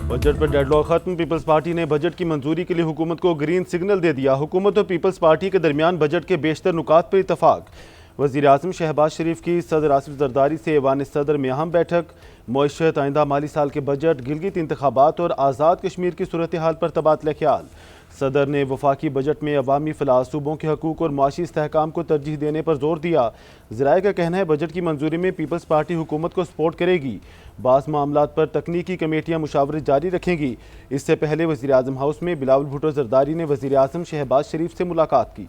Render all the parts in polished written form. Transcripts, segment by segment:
Budget पर deadlock खत्म। Peoples party ने बजट की मंजूरी के लिए हुकूमत को ग्रीन सिग्नल दे दिया। हुकूमत और पीपल्स पार्टी के दरमियान बजट के बेशतर नुकात पर इतफाक। वज़ीर आज़म शहबाज शरीफ की सदर आसिफ जरदारी से ऐवान सदर में अहम बैठक। मईशत, आइंदा माली साल के बजट, गिलगित इंतखाबात और आज़ाद कश्मीर की सूरत हाल पर तबादला ख्याल। सदर ने वफाकी बजट में अवामी फलाह, सूबों के हकूक़ और माशी इस्तेहकाम को तरजीह देने पर जोर दिया। ज़राए का कहना है बजट की मंजूरी में पीपल्स पार्टी हुकूमत को सपोर्ट करेगी। बास मामलात पर तकनीकी कमेटियाँ मुशावरत जारी रखेंगी। इससे पहले वज़ीर आज़म हाउस में बिलावल भुट्टो जरदारी ने वज़ीर आज़म शहबाज शरीफ से मुलाकात की।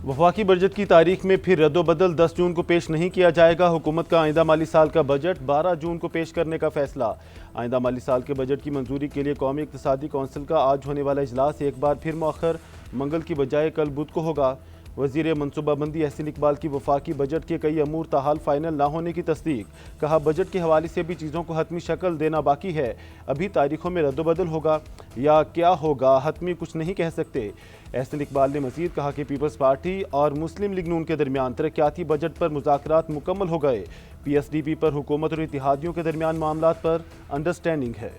वफाकी बजट की तारीख में फिर रद्दोबदल, 10 जून को पेश नहीं किया जाएगा। हुकूमत का आइंदा माली साल का बजट 12 जून को पेश करने का फैसला। आइंदा माली साल के बजट की मंजूरी के लिए कौमी इक़्तिसादी कौंसिल का आज होने वाला इजलास एक बार फिर मौखर, मंगल की बजाय कल बुध को होगा। वज़ीर मनसूबाबंदी एहसन इकबाल की वफाकी बजट के कई अमूर ताहाल फाइनल ना होने की तस्दीक। कहा बजट के हवाले से भी चीज़ों को हतमी शक्ल देना बाकी है। अभी तारीखों में रद्दोबदल होगा या क्या होगा हतमी कुछ नहीं कह सकते। एहसन इकबाल ने मज़ीद कहा कि पीपल्स पार्टी और मुस्लिम लीग नून के दरमियान तरक्याती बजट पर मुज़ाकरात मुकम्मल हो गए। PSDP पर हुकूमत और इत्तेहादियों के दरमियान मामलात पर अंडरस्टैंडिंग है।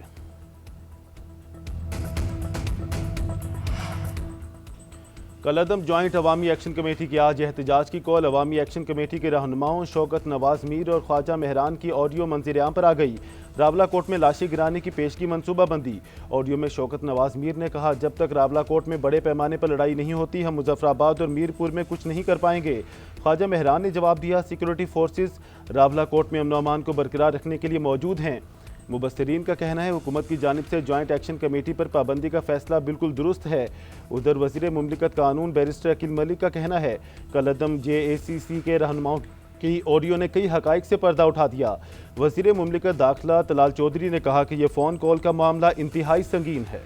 कलअदम जॉइंट अवामी एक्शन कमेटी की आज एहतजाज की कॉल। अवामी एक्शन कमेटी के रहनुमाओं शौकत नवाज मीर और ख्वाजा मेहरान की ऑडियो मंजर-ए-आम पर आ गई। रावला कोट में लाशें गिराने की पेशगी मनसूबाबंदी। ऑडियो में शौकत नवाज मीर ने कहा जब तक रावला कोट में बड़े पैमाने पर लड़ाई नहीं होती हम मुजफ्फराबाद और मीरपुर में कुछ नहीं कर पाएंगे। ख्वाजा मेहरान ने जवाब दिया सिक्योरिटी फोर्सेस रावला कोट में अमन व अमान को बरकरार रखने के लिए मौजूद हैं। मुबस्सिरीन का कहना है हुकूमत की जानिब से जॉइंट एक्शन कमेटी पर पाबंदी का फैसला बिल्कुल दुरुस्त है। उधर वज़ीर मुमलिकत कानून बैरिस्टर अकील मलिक का कहना है कलअदम JACC के रहनुमाओं की ऑडियो ने कई हक़ाइक़ से पर्दा उठा दिया। वज़ीर मुमलिकत दाखिला तलाल चौधरी ने कहा कि यह फ़ोन कॉल का मामला इंतहाई संगीन है।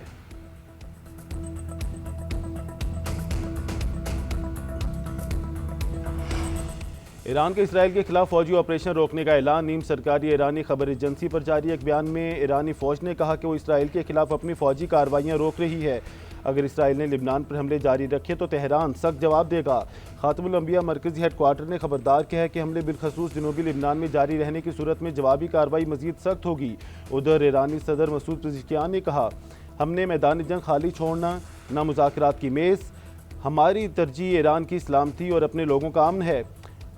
ईरान के इसराइल के खिलाफ फौजी ऑपरेशन रोकने का ऐलान। नीम सरकारी ईरानी खबर एजेंसी पर जारी एक बयान में ईरानी फौज ने कहा कि वो इसराइल के खिलाफ अपनी फौजी कार्रवाइयाँ रोक रही है। अगर इसराइल ने लिबनान पर हमले जारी रखे तो तेहरान सख्त जवाब देगा। खातमुल अंबिया मरकजी हेडक्वार्टर ने खबरदार किया है कि हमले बिलखसूस जनूबी लिबनान में जारी रहने की सूरत में जवाबी कार्रवाई मजीद सख्त होगी। उधर ईरानी सदर मसूद पेज़ेश्कियान ने कहा हमने मैदान जंग खाली छोड़ना न मुज़ाकरात की मेज़, हमारी तरजीह ईरान की सलामती और अपने लोगों का अमन है।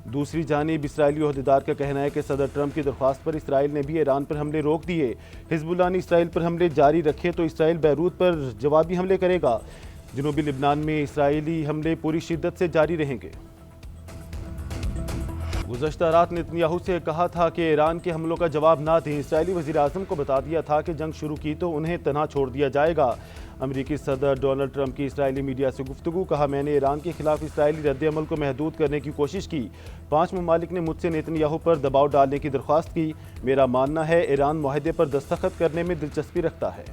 दूसरी जानिब इसराइली ओहदेदार का कहना है कि सदर ट्रंप की दरख्वास्त पर इसराइल ने भी ईरान पर हमले रोक दिए। हिजबुल्लाह ने इसराइल पर हमले जारी रखे तो इसराइल बैरूत पर जवाबी हमले करेगा। जनूबी लिबनान में इसराइली हमले पूरी शिद्दत से जारी रहेंगे। गुज़श्ता रात नेतन्याहू से कहा था कि ईरान के हमलों का जवाब ना दें। इसराइली वज़ीर आज़म को बता दिया था कि जंग शुरू की तो उन्हें तनहा छोड़ दिया जाएगा। अमरीकी सदर डोनाल्ड ट्रंप की इसराइली मीडिया से गुफ्तगू। कहा मैंने ईरान के खिलाफ इसराइली रद्द-ए-अमल को महदूद करने की कोशिश की। 5 ममालिक ने मुझसे नेतन्याहू पर दबाव डालने की दरख्वास्त की। मेरा मानना है ईरान मुआहदे पर दस्तखत करने में दिलचस्पी रखता है।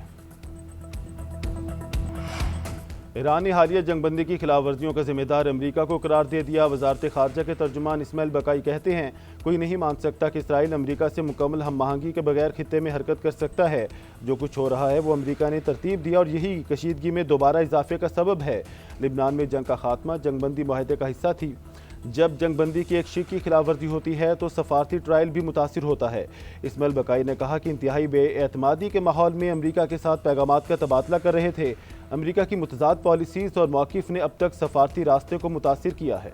ईरान ने हालिया जंगबंदी की खिलाफ वर्जियों का जिम्मेदार अमरीका को करार दे दिया। वजारत खारजा के तर्जुमान इस्माइल बकाई कहते हैं कोई नहीं मान सकता कि इसराइल अमरीका से मुकम्मल हम आहंगी के बगैर खित्ते में हरकत कर सकता है। जो कुछ हो रहा है वो अमरीका ने तरतीब दिया और यही कशीदगी में दोबारा इजाफे का सबब है। लिबनान में जंग का खात्मा जंगबंदी मुआहदे का हिस्सा थी। जब जंगबंदी की एक शिक की खिलाफ वर्जी होती है तो सफारती ट्रायल भी मुतासिर होता है। इस्माइल बकाई ने कहा कि इंतहाई बेएतमादी के माहौल में अमरीका के साथ पैगामात का तबादला कर रहे थे। अमरीका की मुतज़ाद पॉलिसीज़ और मौक़िफ़ ने अब तक सफारती रास्ते को मुतासिर किया है।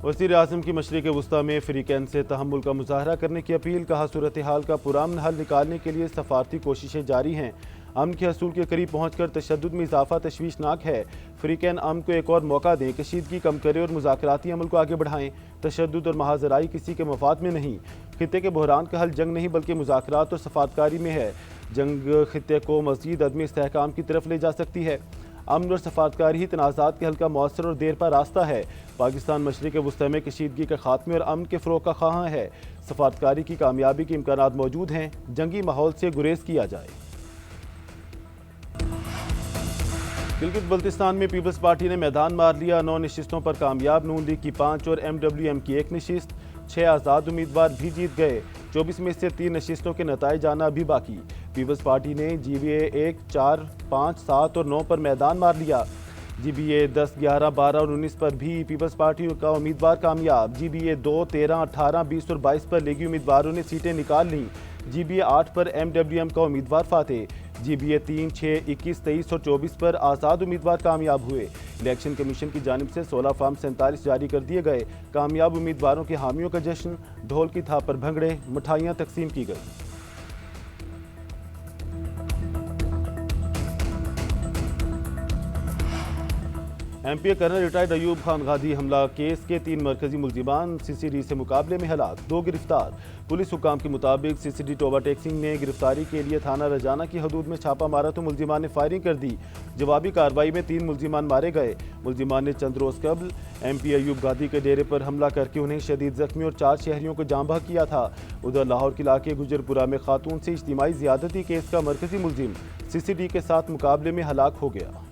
वज़ीर आज़म की मशरिक़ वुस्ता में फ़रीक़ैन से तहम्मुल का मुज़ाहरा करने की अपील। कहा सूरत हाल का पुरअमन हल निकालने के लिए सफारती कोशिशें जारी हैं। अमन के हसूल के करीब पहुँचकर तशद्दुद में इजाफा तशवीशनाक है। फ़रीक़ैन अमन को एक और मौका दें, कशीदगी कम करें और मुज़ाकराती अमल को आगे बढ़ाएं। तशद्दुद और महाजराई किसी के मफाद में नहीं। खित्ते के बहरान का हल जंग नहीं बल्कि मुज़ाकरात और सफारतकारी में है। जंग खित्ते को मज़ीद अदमी इस्तेहकाम की तरफ ले जा सकती है। अमन और सफारतकारी ही तनाज़ात के हल का मौसर और देर पर रास्ता है। पाकिस्तान मशरिक़ वुस्ता में कशीदगी के खात्मे और अमन के फ़रोग़ का ख़्वाह है। सफारतकारी की कामयाबी के इम्कानात मौजूद हैं। जंगी माहौल से गुरेज किया जाए। गिलगित बल्तिस्तान में पीपल्स पार्टी ने मैदान मार लिया। 9 नशिस्तों पर कामयाब। नून लीग की 5 और MWM की 1 नशिस्त। 6 आज़ाद उम्मीदवार भी जीत गए। 24 में से 3 नशिस्तों के नताइज आना अभी बाकी। पीपल्स पार्टी ने GBA 1, 4, 5, 7 और 9 पर मैदान मार लिया। GBA 10, 11, 12 और 19 पर भी पीपल्स पार्टी का उम्मीदवार कामयाब। GBA 2, 13, 18, 20 और 22 पर लीगी उम्मीदवारों ने सीटें निकाल लीं। GBA 8 पर MWM का उम्मीदवार फातेह। GBA 3, 6, 21, 23 और 24 पर आज़ाद उम्मीदवार कामयाब हुए। इलेक्शन कमीशन की जानिब से 16 फॉर्म 47 जारी कर दिए गए। कामयाब उम्मीदवारों के हामियों का जश्न, ढोल की थाप पर भंगड़े, मिठाइयाँ तकसीम की गई। MP colonel retired Ayub Khan Ghazi हमला केस के 3 मरकजी मुल्जिमान CCD से मुकाबले में हलाक, 2 गिरफ्तार। पुलिस हुकाम के मुताबिक CCD टोबा टेक्सिंग ने गिरफ्तारी के लिए थाना रजाना की हदूद में छापा मारा तो मुल्जिमान ने फायरिंग कर दी। जवाबी कार्रवाई में 3 मुल्जिमान मारे गए। मुल्जिमान ने चंद रोज कबल MP अयूब गाजी के डेरे पर हमला करके उन्हें शदीद जख्मी और 4 शहरियों को जांबा किया था। उधर लाहौर के इलाके गुजरपुरा में खातून से इज्तिमाई ज़्यादती केस का मरकजी मुल्जिम CCD के साथ मुकाबले में हलाक हो गया।